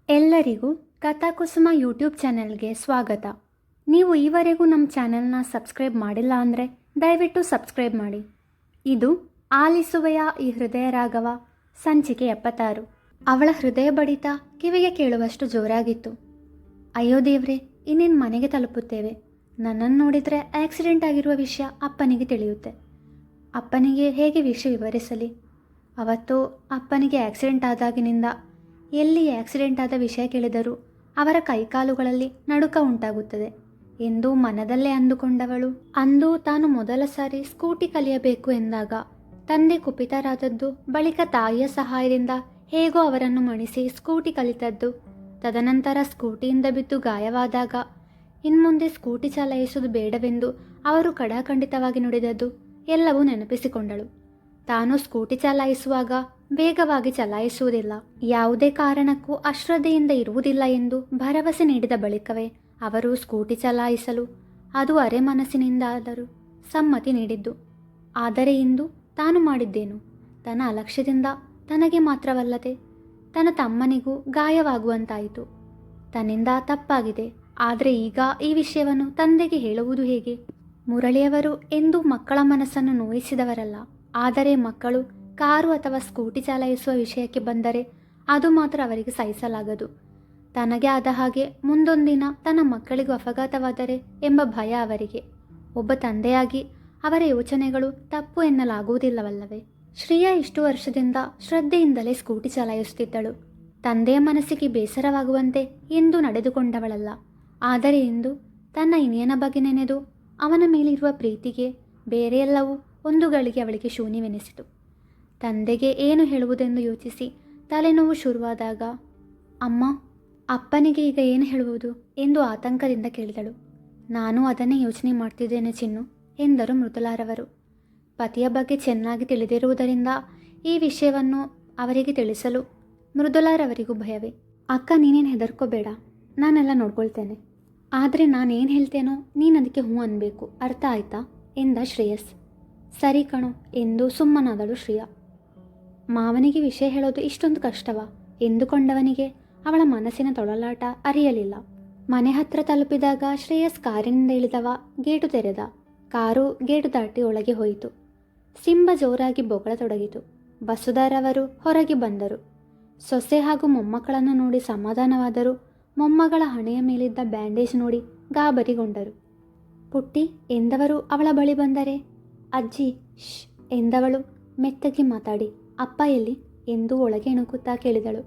ಎಲ್ಲರಿಗೂ ಕಥಾಕುಸುಮ ಯೂಟ್ಯೂಬ್ ಚಾನೆಲ್ಗೆ ಸ್ವಾಗತ. ನೀವು ಈವರೆಗೂ ನಮ್ಮ ಚಾನೆಲ್ನ ಸಬ್ಸ್ಕ್ರೈಬ್ ಮಾಡಿಲ್ಲ ಅಂದರೆ ದಯವಿಟ್ಟು ಸಬ್ಸ್ಕ್ರೈಬ್ ಮಾಡಿ. ಇದು ಆಲಿಸುವೆಯ ಈ ಹೃದಯ ರಾಗವ ಸಂಚಿಕೆ 76. ಅವಳ ಹೃದಯ ಬಡಿತ ಕಿವಿಗೆ ಕೇಳುವಷ್ಟು ಜೋರಾಗಿತ್ತು. ಅಯ್ಯೋ ದೇವ್ರೆ, ಇನ್ನೇನು ಮನೆಗೆ ತಲುಪುತ್ತೇವೆ. ನನ್ನನ್ನು ನೋಡಿದರೆ ಆಕ್ಸಿಡೆಂಟ್ ಆಗಿರುವ ವಿಷಯ ಅಪ್ಪನಿಗೆ ತಿಳಿಯುತ್ತೆ. ಅಪ್ಪನಿಗೆ ಹೇಗೆ ವಿಷಯ ವಿವರಿಸಲಿ? ಅವತ್ತು ಅಪ್ಪನಿಗೆ ಆಕ್ಸಿಡೆಂಟ್ ಆದಾಗಿನಿಂದ ಎಲ್ಲಿ ಆಕ್ಸಿಡೆಂಟ್ ಆದ ವಿಷಯ ಕೇಳಿದರೂ ಅವರ ಕೈಕಾಲುಗಳಲ್ಲಿ ನಡುಕ ಉಂಟಾಗುತ್ತದೆ ಎಂದು ಮನದಲ್ಲೇ ಅಂದುಕೊಂಡವಳು ಅಂದು ತಾನು ಮೊದಲ ಸಾರಿ ಸ್ಕೂಟಿ ಕಲಿಯಬೇಕು ಎಂದಾಗ ತಂದೆ ಕುಪಿತರಾದದ್ದು, ಬಳಿಕ ತಾಯಿಯ ಸಹಾಯದಿಂದ ಹೇಗೋ ಅವರನ್ನು ಮಣಿಸಿ ಸ್ಕೂಟಿ ಕಲಿತದ್ದು, ತದನಂತರ ಸ್ಕೂಟಿಯಿಂದ ಬಿದ್ದು ಗಾಯವಾದಾಗ ಇನ್ಮುಂದೆ ಸ್ಕೂಟಿ ಚಲಾಯಿಸುವುದು ಬೇಡವೆಂದು ಅವರು ಕಡಾಖಂಡಿತವಾಗಿ ನುಡಿದದ್ದು ಎಲ್ಲವೂ ನೆನಪಿಸಿಕೊಂಡಳು. ತಾನು ಸ್ಕೂಟಿ ಚಲಾಯಿಸುವಾಗ ವೇಗವಾಗಿ ಚಲಾಯಿಸುವುದಿಲ್ಲ, ಯಾವುದೇ ಕಾರಣಕ್ಕೂ ಅಶ್ರದ್ಧೆಯಿಂದ ಇರುವುದಿಲ್ಲ ಎಂದು ಭರವಸೆ ನೀಡಿದ ಬಳಿಕವೇ ಅವರು ಸ್ಕೂಟಿ ಚಲಾಯಿಸಲು ಅದು ಅರೆ ಮನಸ್ಸಿನಿಂದಾದರೂ ಸಮ್ಮತಿ ನೀಡಿದ್ದು. ಆದರೆ ಇಂದು ತಾನು ಮಾಡಿದ್ದೇನು? ತನ್ನ ಅಲಕ್ಷ್ಯದಿಂದ ತನಗೆ ಮಾತ್ರವಲ್ಲದೆ ತನ್ನ ತಮ್ಮನಿಗೂ ಗಾಯವಾಗುವಂತಾಯಿತು. ತನ್ನಿಂದ ತಪ್ಪಾಗಿದೆ. ಆದರೆ ಈಗ ಈ ವಿಷಯವನ್ನು ತಂದೆಗೆ ಹೇಳುವುದು ಹೇಗೆ? ಮುರಳಿಯವರು ಎಂದೂ ಮಕ್ಕಳ ಮನಸ್ಸನ್ನು ನೋಯಿಸಿದವರಲ್ಲ. ಆದರೆ ಮಕ್ಕಳು ಕಾರು ಅಥವಾ ಸ್ಕೂಟಿ ಚಲಾಯಿಸುವ ವಿಷಯಕ್ಕೆ ಬಂದರೆ ಅದು ಮಾತ್ರ ಅವರಿಗೆ ಸಹಿಸಲಾಗದು. ತನಗೆ ಆದ ಹಾಗೆ ಮುಂದೊಂದಿನ ತನ್ನ ಮಕ್ಕಳಿಗೂ ಅಪಘಾತವಾದರೆ ಎಂಬ ಭಯ ಅವರಿಗೆ. ಒಬ್ಬ ತಂದೆಯಾಗಿ ಅವರ ಯೋಚನೆಗಳು ತಪ್ಪು ಎನ್ನಲಾಗುವುದಿಲ್ಲವಲ್ಲವೇ? ಶ್ರೇಯಾ ಇಷ್ಟು ವರ್ಷದಿಂದ ಶ್ರದ್ಧೆಯಿಂದಲೇ ಸ್ಕೂಟಿ ಚಲಾಯಿಸುತ್ತಿದ್ದಳು. ತಂದೆಯ ಮನಸ್ಸಿಗೆ ಬೇಸರವಾಗುವಂತೆ ಎಂದೂ ನಡೆದುಕೊಂಡವಳಲ್ಲ. ಆದರೆ ಇಂದು ತನ್ನ ಇನಿಯನ ಬಗ್ಗೆ ನೆನೆದು ಅವನ ಮೇಲಿರುವ ಪ್ರೀತಿಗೆ ಬೇರೆಯೆಲ್ಲವೂ ಒಂದು ಗಳಿಗೆ ಅವಳಿಗೆ ಶೂನ್ಯವೆನಿಸಿತು. ತಂದೆಗೆ ಏನು ಹೇಳುವುದೆಂದು ಯೋಚಿಸಿ ತಲೆನೋವು ಶುರುವಾದಾಗ, ಅಮ್ಮ, ಅಪ್ಪನಿಗೆ ಈಗ ಏನು ಹೇಳುವುದು ಎಂದು ಆತಂಕದಿಂದ ಕೇಳಿದಳು. ನಾನು ಅದನ್ನೇ ಯೋಚನೆ ಮಾಡ್ತಿದ್ದೇನೆ ಚಿನ್ನು ಎಂದರು ಮೃದುಲಾರವರು. ಪತಿಯ ಬಗ್ಗೆ ಚೆನ್ನಾಗಿ ತಿಳಿದಿರುವುದರಿಂದ ಈ ವಿಷಯವನ್ನು ಅವರಿಗೆ ತಿಳಿಸಲು ಮೃದುಲಾರವರಿಗೂ ಭಯವೇ. ಅಕ್ಕ, ನೀನೇನು ಹೆದರ್ಕೋಬೇಡ, ನಾನೆಲ್ಲ ನೋಡ್ಕೊಳ್ತೇನೆ. ಆದರೆ ನಾನೇನು ಹೇಳ್ತೇನೋ ನೀನು ಅದಕ್ಕೆ ಹ್ಞೂ ಅನ್ಬೇಕು, ಅರ್ಥ ಆಯ್ತಾ ಎಂದ ಶ್ರೇಯಸ್. ಸರಿ ಕಣೋ ಎಂದು ಸುಮ್ಮನಾದಳು ಶ್ರೇಯಾ. ಮಾವನಿಗೆ ವಿಷಯ ಹೇಳೋದು ಇಷ್ಟೊಂದು ಕಷ್ಟವಾ ಎಂದುಕೊಂಡವನಿಗೆ ಅವಳ ಮನಸ್ಸಿನ ತೊಳಲಾಟ ಅರಿಯಲಿಲ್ಲ. ಮನೆ ಹತ್ರ ತಲುಪಿದಾಗ ಶ್ರೇಯಸ್ ಕಾರಿನಿಂದ ಇಳಿದವ ಗೇಟು ತೆರೆದ. ಕಾರು ಗೇಟು ದಾಟಿ ಒಳಗೆ ಹೋಯಿತು. ಸಿಂಬ ಜೋರಾಗಿ ಬೊಗಳತೊಡಗಿತು. ಬಸುದಾರವರು ಹೊರಗೆ ಬಂದರು. ಸೊಸೆ ಹಾಗೂ ಮೊಮ್ಮಕ್ಕಳನ್ನು ನೋಡಿ ಸಮಾಧಾನವಾದರೂ ಮೊಮ್ಮಗಳ ಹಣೆಯ ಮೇಲಿದ್ದ ಬ್ಯಾಂಡೇಜ್ ನೋಡಿ ಗಾಬರಿಗೊಂಡರು. ಪುಟ್ಟಿ ಎಂದವರು ಅವಳ ಬಳಿ ಬಂದರೆ, ಅಜ್ಜಿ ಶ್ ಎಂದವಳು ಮೆತ್ತಗೆ ಮಾತಾಡಿ, ಅಪ್ಪ ಎಲ್ಲಿ ಎಂದು ಒಳಗೆ ಇಣುಕುತ್ತಾ ಕೇಳಿದಳು.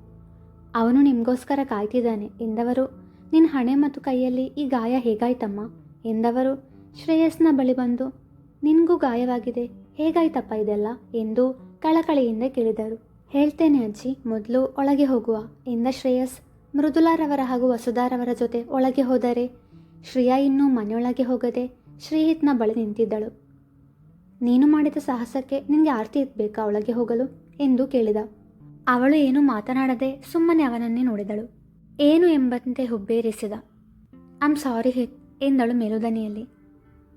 ಅವನು ನಿಮಗೋಸ್ಕರ ಕಾಯ್ತಿದ್ದಾನೆ ಎಂದವರು, ನಿನ್ನ ಹಣೆ ಮತ್ತು ಕೈಯಲ್ಲಿ ಈ ಗಾಯ ಹೇಗಾಯ್ತಮ್ಮ ಎಂದವರು ಶ್ರೇಯಸ್ನ ಬಳಿ ಬಂದು, ನಿನಗೂ ಗಾಯವಾಗಿದೆ, ಹೇಗಾಯ್ತಪ್ಪ ಇದೆಲ್ಲ ಎಂದು ಕಳಕಳಿಯಿಂದ ಕೇಳಿದರು. ಹೇಳ್ತೇನೆ ಅಜ್ಜಿ, ಮೊದಲು ಒಳಗೆ ಹೋಗುವ ಎಂದ ಶ್ರೇಯಸ್ ಮೃದುಲಾರವರ ಹಾಗೂ ವಸುಧಾರವರ ಜೊತೆ ಒಳಗೆ ಹೋದರೆ ಶ್ರೇಯಾ ಇನ್ನೂ ಮನೆಯೊಳಗೆ ಹೋಗದೆ ಶ್ರೀಹಿತ್ನ ಬಳಿ ನಿಂತಿದ್ದಳು. ನೀನು ಮಾಡಿದ ಸಾಹಸಕ್ಕೆ ನಿನಗೆ ಆರ್ತಿ ಎತ್ತಬೇಕಾ ಒಳಗೆ ಹೋಗಲು ಎಂದು ಕೇಳಿದ. ಅವಳು ಏನೂ ಮಾತನಾಡದೆ ಸುಮ್ಮನೆ ಅವನನ್ನೇ ನೋಡಿದಳು. ಏನು ಎಂಬಂತೆ ಹುಬ್ಬೇರಿಸಿದ. ಐಮ್ ಸಾರಿ ಹಿತ್ ಎಂದಳು ಮೇಲುದನಿಯಲ್ಲಿ.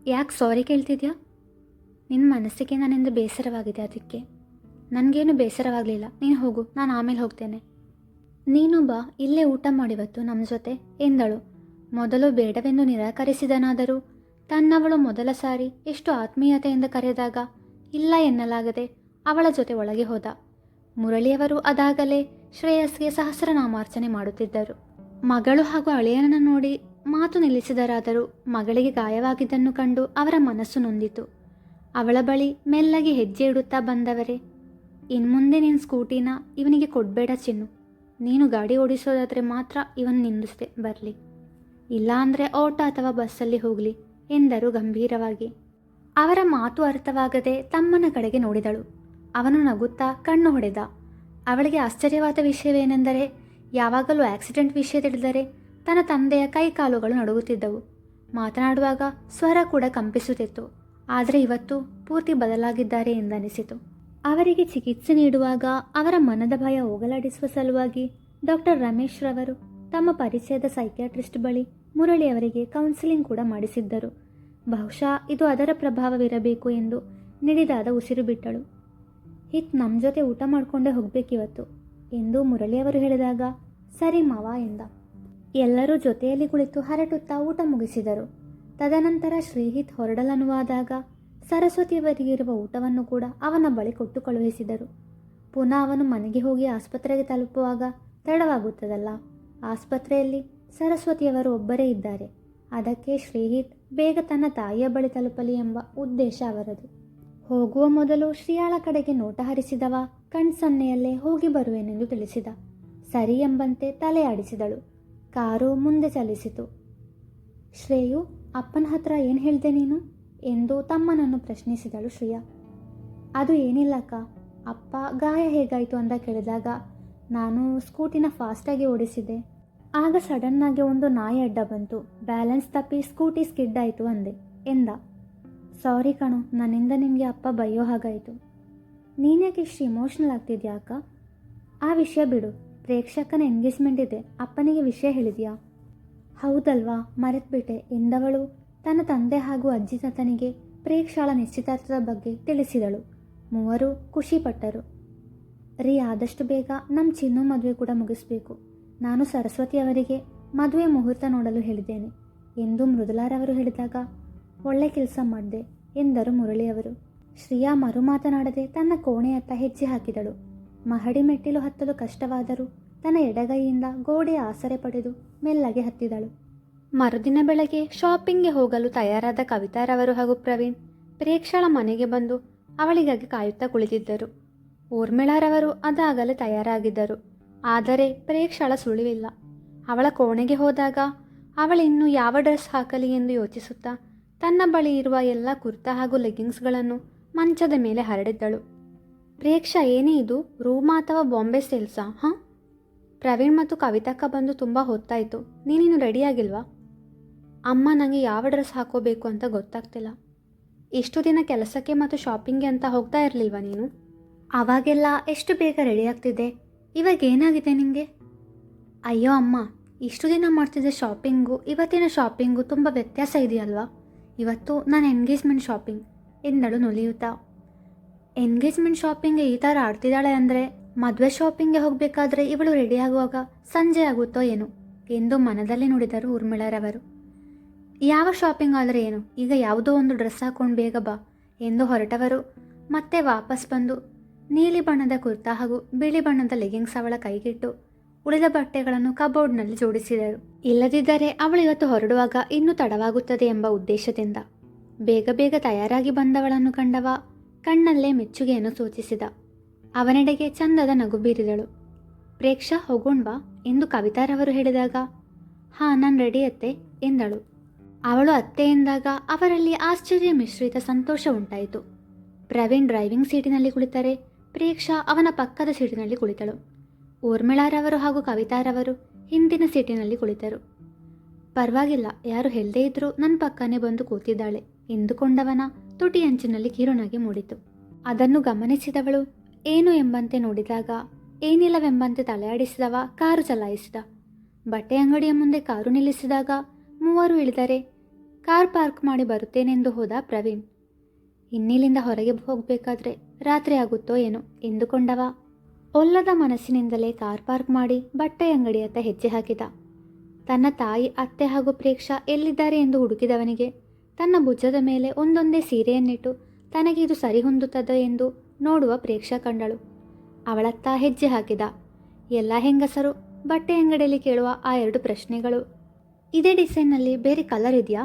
ಯಾಕೆ ಸಾರಿ ಕೇಳ್ತಿದ್ಯಾ? ನಿನ್ನ ಮನಸ್ಸಿಗೆ ನನ್ನಿಂದ ಬೇಸರವಾಗಿದೆ, ಅದಕ್ಕೆ. ನನಗೇನು ಬೇಸರವಾಗಲಿಲ್ಲ, ನೀನು ಹೋಗು, ನಾನು ಆಮೇಲೆ ಹೋಗ್ತೇನೆ. ನೀನು ಬಾ, ಇಲ್ಲೇ ಊಟ ಮಾಡಿವತ್ತು ನಮ್ಮ ಜೊತೆ ಎಂದಳು. ಮೊದಲು ಬೇಡವೆಂದು ನಿರಾಕರಿಸಿದನಾದರೂ ತನ್ನವಳು ಮೊದಲ ಸಾರಿ ಎಷ್ಟು ಆತ್ಮೀಯತೆಯಿಂದ ಕರೆದಾಗ ಇಲ್ಲ ಎನ್ನಲಾಗದೆ ಅವಳ ಜೊತೆ ಒಳಗೆ ಹೋದ. ಮುರಳಿಯವರು ಅದಾಗಲೇ ಶ್ರೇಯಸ್ಗೆ ಸಹಸ್ರನಾಮಾರ್ಚನೆ ಮಾಡುತ್ತಿದ್ದರು. ಮಗಳು ಹಾಗೂ ಅಳಿಯನನ್ನು ನೋಡಿ ಮಾತು ನಿಲ್ಲಿಸಿದರಾದರೂ ಮಗಳಿಗೆ ಗಾಯವಾಗಿದ್ದನ್ನು ಕಂಡು ಅವರ ಮನಸ್ಸು ನೊಂದಿತು. ಅವಳ ಬಳಿ ಮೆಲ್ಲಗೆ ಹೆಜ್ಜೆ ಇಡುತ್ತಾ ಬಂದವರೇ, ಇನ್ಮುಂದೆ ನಿನ್ನ ಸ್ಕೂಟಿನ ಇವನಿಗೆ ಕೊಡಬೇಡ ಚಿನ್ನು. ನೀನು ಗಾಡಿ ಓಡಿಸೋದಾದರೆ ಮಾತ್ರ ಇವನು ನಿಂದಿಸ್ದೆ ಬರಲಿ, ಇಲ್ಲಾಂದರೆ ಆಟೋ ಅಥವಾ ಬಸ್ಸಲ್ಲಿ ಹೋಗಲಿ ಎಂದರು ಗಂಭೀರವಾಗಿ. ಅವರ ಮಾತು ಅರ್ಥವಾಗದೆ ತಮ್ಮನ ಕಡೆಗೆ ನೋಡಿದಳು. ಅವನು ನಗುತ್ತಾ ಕಣ್ಣು ಹೊಡೆದ. ಅವಳಿಗೆ ಆಶ್ಚರ್ಯವಾದ ವಿಷಯವೇನೆಂದರೆ, ಯಾವಾಗಲೂ ಆಕ್ಸಿಡೆಂಟ್ ವಿಷಯ ತಿಳಿದರೆ ತನ್ನ ತಂದೆಯ ಕೈ ಕಾಲುಗಳು ನಡುಗುತ್ತಿದ್ದವು. ಮಾತನಾಡುವಾಗ ಸ್ವರ ಕೂಡ ಕಂಪಿಸುತ್ತಿತ್ತು. ಆದರೆ ಇವತ್ತು ಪೂರ್ತಿ ಬದಲಾಗಿದ್ದಾರೆ ಎಂದನಿಸಿತು. ಅವರಿಗೆ ಚಿಕಿತ್ಸೆ ನೀಡುವಾಗ ಅವರ ಮನದ ಭಯ ಹೋಗಲಾಡಿಸುವ ಸಲುವಾಗಿ ಡಾಕ್ಟರ್ ರಮೇಶ್ ರವರು ತಮ್ಮ ಪರಿಚಯದ ಸೈಕ್ಯಾಟ್ರಿಸ್ಟ್ ಬಳಿ ಮುರಳಿಯವರಿಗೆ ಕೌನ್ಸಿಲಿಂಗ್ ಕೂಡ ಮಾಡಿಸಿದ್ದರು. ಬಹುಶಃ ಇದು ಅದರ ಪ್ರಭಾವವಿರಬೇಕು ಎಂದು ನಿಡಿದಾದ ಉಸಿರು ಬಿಟ್ಟಳು. ಹಿತ್ ನಮ್ಮ ಜೊತೆ ಊಟ ಮಾಡಿಕೊಂಡೇ ಹೋಗಬೇಕಿವತ್ತು ಎಂದು ಮುರಳಿಯವರು ಹೇಳಿದಾಗ ಸರಿ ಮಾವ ಎಂದ. ಎಲ್ಲರೂ ಜೊತೆಯಲ್ಲಿ ಕುಳಿತು ಹರಟುತ್ತಾ ಊಟ ಮುಗಿಸಿದರು. ತದನಂತರ ಶ್ರೀಹಿತ್ ಹೊರಡಲನುವಾದಾಗ ಸರಸ್ವತಿಯವರಿಗಿರುವ ಊಟವನ್ನು ಕೂಡ ಅವನ ಬಳಿ ಕೊಟ್ಟು ಕಳುಹಿಸಿದರು. ಪುನಃ ಅವನು ಮನೆಗೆ ಹೋಗಿ ಆಸ್ಪತ್ರೆಗೆ ತಲುಪುವಾಗ ತಡವಾಗುತ್ತದಲ್ಲ. ಆಸ್ಪತ್ರೆಯಲ್ಲಿ ಸರಸ್ವತಿಯವರು ಒಬ್ಬರೇ ಇದ್ದಾರೆ. ಅದಕ್ಕೆ ಶ್ರೀಹಿತ್ ಬೇಗ ತನ್ನ ತಾಯಿಯ ಬಳಿ ತಲುಪಲಿ ಎಂಬ ಉದ್ದೇಶ ಅವರದು. ಹೋಗುವ ಮೊದಲು ಶ್ರೀಯಾಳ ಕಡೆಗೆ ನೋಟ ಹರಿಸಿದವ ಕಣ್ಸನ್ನೆಯಲ್ಲೇ ಹೋಗಿ ಬರುವೆನೆಂದು ತಿಳಿಸಿದ. ಸರಿ ಎಂಬಂತೆ ತಲೆ ಆಡಿಸಿದಳು. ಕಾರು ಮುಂದೆ ಚಲಿಸಿತು. ಶ್ರೇಯು, ಅಪ್ಪನ ಹತ್ರ ಏನು ಹೇಳಿದೆ ನೀನು ಎಂದು ತಮ್ಮನನ್ನು ಪ್ರಶ್ನಿಸಿದಳು ಶ್ರೇಯಾ. ಅದು ಏನಿಲ್ಲಕ್ಕ, ಅಪ್ಪ ಗಾಯ ಹೇಗಾಯಿತು ಅಂತ ಕೇಳಿದಾಗ ನಾನು ಸ್ಕೂಟಿನ ಫಾಸ್ಟಾಗಿ ಓಡಿಸಿದೆ. ಆಗ ಸಡನ್ನಾಗಿ ಒಂದು ನಾಯಿ ಅಡ್ಡ ಬಂತು. ಬ್ಯಾಲೆನ್ಸ್ ತಪ್ಪಿ ಸ್ಕೂಟಿ ಸ್ಕಿಡ್ ಆಯಿತು ಅಂದೆ ಎಂದ. ಸಾರಿ ಕಣೋ, ನನ್ನಿಂದ ನಿಮಗೆ ಅಪ್ಪ ಬೈಯೋ ಹಾಗಾಯಿತು. ನೀನ್ಯಾಕೆ ಇಷ್ಟು ಇಮೋಷ್ನಲ್ ಆಗ್ತಿದ್ಯಾ ಅಕ್ಕ? ಆ ವಿಷಯ ಬಿಡು. ಪ್ರೇಕ್ಷಕನ ಎಂಗೇಜ್ಮೆಂಟ್ ಇದೆ, ಅಪ್ಪನಿಗೆ ವಿಷಯ ಹೇಳಿದ್ಯಾ? ಹೌದಲ್ವಾ, ಮರೆತ್ಬಿಟ್ಟೆ ಎಂದವಳು ತನ್ನ ತಂದೆ ಹಾಗೂ ಅಜ್ಜಿ ತಾತನಿಗೆ ಪ್ರೇಕ್ಷಾಳ ನಿಶ್ಚಿತಾರ್ಥದ ಬಗ್ಗೆ ತಿಳಿಸಿದಳು. ಮೂವರು ಖುಷಿಪಟ್ಟರು. ರೀ, ಆದಷ್ಟು ಬೇಗ ನಮ್ಮ ಚಿನ್ನು ಮದುವೆ ಕೂಡ ಮುಗಿಸ್ಬೇಕು. ನಾನು ಸರಸ್ವತಿ ಅವರಿಗೆ ಮದುವೆ ಮುಹೂರ್ತ ನೋಡಲು ಹೇಳಿದ್ದೇನೆ ಎಂದು ಮೃದುಲಾರವರು ಹೇಳಿದಾಗ ಒಳ್ಳೆ ಕೆಲಸ ಮಾಡಿದೆ ಎಂದರು ಮುರಳಿಯವರು. ಶ್ರೀಯಾ ಮರು ಮಾತನಾಡದೆ ತನ್ನ ಕೋಣೆಯತ್ತ ಹೆಜ್ಜೆ ಹಾಕಿದಳು. ಮಹಡಿ ಮೆಟ್ಟಿಲು ಹತ್ತಲು ಕಷ್ಟವಾದರೂ ತನ್ನ ಎಡಗೈಯಿಂದ ಗೋಡೆಯ ಆಸರೆ ಪಡೆದು ಮೆಲ್ಲಗೆ ಹತ್ತಿದಳು. ಮರುದಿನ ಬೆಳಗ್ಗೆ ಶಾಪಿಂಗ್ಗೆ ಹೋಗಲು ತಯಾರಾದ ಕವಿತಾರವರು ಹಾಗೂ ಪ್ರವೀಣ್ ಪ್ರೇಕ್ಷಾಳ ಮನೆಗೆ ಬಂದು ಅವಳಿಗಾಗಿ ಕಾಯುತ್ತಾ ಕುಳಿತಿದ್ದರು. ಊರ್ಮಿಳಾರವರು ಅದಾಗಲೇ ತಯಾರಾಗಿದ್ದರು. ಆದರೆ ಪ್ರೇಕ್ಷಾಳ ಸುಳಿವಿಲ್ಲ. ಅವಳ ಕೋಣೆಗೆ ಹೋದಾಗ ಅವಳಿನ್ನೂ ಯಾವ ಡ್ರೆಸ್ ಹಾಕಲಿ ಎಂದು ಯೋಚಿಸುತ್ತಾ ತನ್ನ ಬಳಿ ಇರುವ ಎಲ್ಲ ಕುರ್ತಾ ಹಾಗೂ ಲೆಗ್ಗಿಂಗ್ಸ್ಗಳನ್ನು ಮಂಚದ ಮೇಲೆ ಹರಡಿದ್ದಳು. ಪ್ರೇಕ್ಷಾ, ಏನೇ ಇದು, ರೂಮಾ ಅಥವಾ ಬಾಂಬೆ ಸೇಲ್ಸಾ? ಹಾಂ. ಪ್ರವೀಣ್ ಮತ್ತು ಕವಿತಕ್ಕ ಬಂದು ತುಂಬ ಹೊತ್ತಾಯಿತು. ನೀನಿನ್ನು ರೆಡಿಯಾಗಿಲ್ವಾ? ಅಮ್ಮ, ನನಗೆ ಯಾವ ಡ್ರೆಸ್ ಹಾಕೋಬೇಕು ಅಂತ ಗೊತ್ತಾಗ್ತಿಲ್ಲ. ಇಷ್ಟು ದಿನ ಕೆಲಸಕ್ಕೆ ಮತ್ತು ಶಾಪಿಂಗ್ಗೆ ಅಂತ ಹೋಗ್ತಾ ಇರಲಿಲ್ವಾ ನೀನು? ಅವಾಗೆಲ್ಲ ಎಷ್ಟು ಬೇಗ ರೆಡಿ ಆಗ್ತಿದ್ದೆ, ಇವಾಗ ಏನಾಗಿದೆ ನಿನಗೆ? ಅಯ್ಯೋ ಅಮ್ಮ, ಇಷ್ಟು ದಿನ ಮಾಡ್ತಿದ್ದೆ ಶಾಪಿಂಗು ಇವತ್ತಿನ ಶಾಪಿಂಗು ತುಂಬ ವ್ಯತ್ಯಾಸ ಇದೆಯಲ್ವಾ? ಇವತ್ತು ನಾನು ಎಂಗೇಜ್ಮೆಂಟ್ ಶಾಪಿಂಗ್ ಎಂದಳು ನುಲಿಯುತ್ತಾ. ಎಂಗೇಜ್ಮೆಂಟ್ ಶಾಪಿಂಗ್ಗೆ ಈ ಥರ ಆಡ್ತಿದ್ದಾಳೆ ಅಂದರೆ ಮದುವೆ ಶಾಪಿಂಗ್ಗೆ ಹೋಗಬೇಕಾದ್ರೆ ಇವಳು ರೆಡಿಯಾಗುವಾಗ ಸಂಜೆ ಆಗುತ್ತೋ ಏನು ಎಂದು ಮನದಲ್ಲಿ ನುಡಿದರು ಊರ್ಮಿಳರವರು. ಯಾವ ಶಾಪಿಂಗ್ ಆದರೆ ಏನು, ಈಗ ಯಾವುದೋ ಒಂದು ಡ್ರೆಸ್ ಹಾಕೊಂಡು ಬೇಗ ಬಾ ಎಂದು ಹೊರಟವರು ಮತ್ತೆ ವಾಪಸ್ ಬಂದು ನೀಲಿ ಬಣ್ಣದ ಕುರ್ತಾ ಹಾಗೂ ಬಿಳಿ ಬಣ್ಣದ ಲೆಗಿಂಗ್ಸ್ ಅವಳ ಕೈಗಿಟ್ಟು ಉಳಿದ ಬಟ್ಟೆಗಳನ್ನು ಕಬೋರ್ಡ್ನಲ್ಲಿ ಜೋಡಿಸಿದರು. ಇಲ್ಲದಿದ್ದರೆ ಅವಳು ಇವತ್ತು ಹೊರಡುವಾಗ ಇನ್ನೂ ತಡವಾಗುತ್ತದೆ ಎಂಬ ಉದ್ದೇಶದಿಂದ. ಬೇಗ ಬೇಗ ತಯಾರಾಗಿ ಬಂದವಳನ್ನು ಕಂಡವ ಕಣ್ಣಲ್ಲೇ ಮೆಚ್ಚುಗೆಯನ್ನು ಸೂಚಿಸಿದ. ಅವನೆಡೆಗೆ ಚಂದದ ನಗು ಬೀರಿದಳು. ಪ್ರೇಕ್ಷಾ, ಹೋಗೋಣ್ವಾ ಎಂದು ಕವಿತಾರವರು ಹೇಳಿದಾಗ ಹಾಂ, ನಾನು ರೆಡಿ ಅತ್ತೆ ಎಂದಳು. ಅವಳು ಅತ್ತೆ ಎಂದಾಗ ಅವರಲ್ಲಿ ಆಶ್ಚರ್ಯ ಮಿಶ್ರಿತ ಸಂತೋಷ ಉಂಟಾಯಿತು. ಪ್ರವೀಣ್ ಡ್ರೈವಿಂಗ್ ಸೀಟಿನಲ್ಲಿ ಕುಳಿತರೆ ಪ್ರೇಕ್ಷಾ ಅವನ ಪಕ್ಕದ ಸೀಟಿನಲ್ಲಿ ಕುಳಿತಳು. ಊರ್ಮಿಳಾರವರು ಹಾಗೂ ಕವಿತಾರವರು ಹಿಂದಿನ ಸೀಟಿನಲ್ಲಿ ಕುಳಿತರು. ಪರವಾಗಿಲ್ಲ, ಯಾರು ಹೇಳದೇ ಇದ್ರೂ ನನ್ನ ಪಕ್ಕನೇ ಬಂದು ಕೂತಿದ್ದಾಳೆ ಎಂದುಕೊಂಡವನ ತುಟಿ ಅಂಚಿನಲ್ಲಿ ಕಿರುನಗೆ ಮೂಡಿತು. ಅದನ್ನು ಗಮನಿಸಿದವಳು ಏನು ಎಂಬಂತೆ ನೋಡಿದಾಗ ಏನಿಲ್ಲವೆಂಬಂತೆ ತಲೆಯಾಡಿಸಿದವ ಕಾರು ಚಲಾಯಿಸಿದ. ಬಟ್ಟೆ ಅಂಗಡಿಯ ಮುಂದೆ ಕಾರು ನಿಲ್ಲಿಸಿದಾಗ ಮೂವರು ಇಳಿದರೆ ಕಾರ್ ಪಾರ್ಕ್ ಮಾಡಿ ಬರುತ್ತೇನೆಂದು ಹೋದ ಪ್ರವೀಣ್. ಇನ್ನಿಲ್ಲಿಂದ ಹೊರಗೆ ಹೋಗಬೇಕಾದ್ರೆ ರಾತ್ರಿ ಆಗುತ್ತೋ ಏನೋ ಎಂದುಕೊಂಡವ ಒಲ್ಲದ ಮನಸ್ಸಿನಿಂದಲೇ ಕಾರ್ ಪಾರ್ಕ್ ಮಾಡಿ ಬಟ್ಟೆ ಅಂಗಡಿಯತ್ತ ಹೆಜ್ಜೆ ಹಾಕಿದ. ತನ್ನ ತಾಯಿ, ಅತ್ತೆ ಹಾಗೂ ಪ್ರೇಕ್ಷಾ ಎಲ್ಲಿದ್ದಾರೆ ಎಂದು ಹುಡುಕಿದವನಿಗೆ ತನ್ನ ಭುಜದ ಮೇಲೆ ಒಂದೊಂದೇ ಸೀರೆಯನ್ನಿಟ್ಟು ತನಗೆ ಇದು ಸರಿ ಹೊಂದುತ್ತದೆ ಎಂದು ನೋಡುವ ಪ್ರೇಕ್ಷಾ ಕಂಡಳು. ಅವಳತ್ತ ಹೆಜ್ಜೆ ಹಾಕಿದ. ಎಲ್ಲ ಹೆಂಗಸರು ಬಟ್ಟೆ ಅಂಗಡಿಯಲ್ಲಿ ಕೇಳುವ ಆ 2 ಪ್ರಶ್ನೆಗಳು. ಇದೇ ಡಿಸೈನ್ನಲ್ಲಿ ಬೇರೆ ಕಲರ್ ಇದೆಯಾ?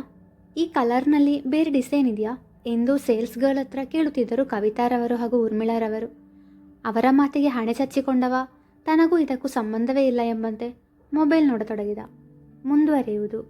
ಈ ಕಲರ್ನಲ್ಲಿ ಬೇರೆ ಡಿಸೈನ್ ಇದೆಯಾ ಎಂದು ಸೇಲ್ಸ್ ಗರ್ಲ್ ಹತ್ರ ಕೇಳುತ್ತಿದ್ದರು ಕವಿತಾರವರು ಹಾಗೂ ಊರ್ಮಿಳಾರವರು. ಅವರ ಮಾತಿಗೆ ಹಣೆ ಚಚ್ಚಿಕೊಂಡವ ತನಗೂ ಇದಕ್ಕೂ ಸಂಬಂಧವೇ ಇಲ್ಲ ಎಂಬಂತೆ ಮೊಬೈಲ್ ನೋಡತೊಡಗಿದ. ಮುಂದುವರಿಯುವುದು.